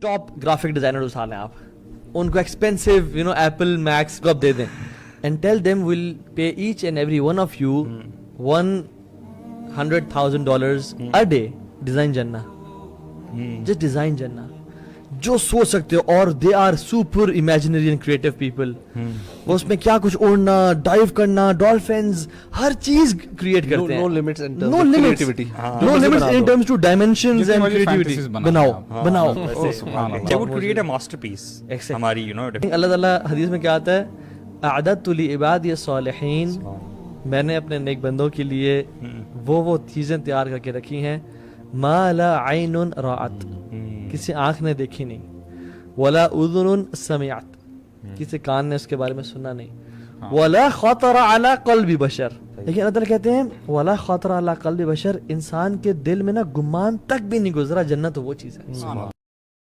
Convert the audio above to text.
Top graphic designer اٹھا لیں آپ, ان کو expensive you know Apple Macs کو آپ دے دیں and tell them will pay each and every one of you $100,000 a day design جننا, جسٹ ڈیزائن جننا جو سوچ سکتے ہو, اور they are super imaginary and creative people. وہ اس میں کیا کچھ اڑنا, ڈائیو کرنا, ڈالفنز, ہر چیز کریٹ کرتے ہیں. نو لمٹس ان No limits. No limits in terms to dimensions and creativity. بناؤ. They would create a masterpiece. ہماری اللہ تعالیٰ حدیث میں کیا آتا ہے, اعددت لعبادی الصالحین, میں نے اپنے نیک بندوں کے لیے وہ چیزیں تیار کر کے رکھی ہیں, ما لا عین رأت, کسی آنکھ نے دیکھی نہیں, ولا اذن سمعت, کسی کان نے اس کے بارے میں سنا نہیں, ولا خطر علی قلب بشر. لیکن اللہ تعالیٰ کہتے ہیں ولا خطر علی قلب بشر, انسان کے دل میں نا گمان تک بھی نہیں گزرا جنت وہ چیز ہے.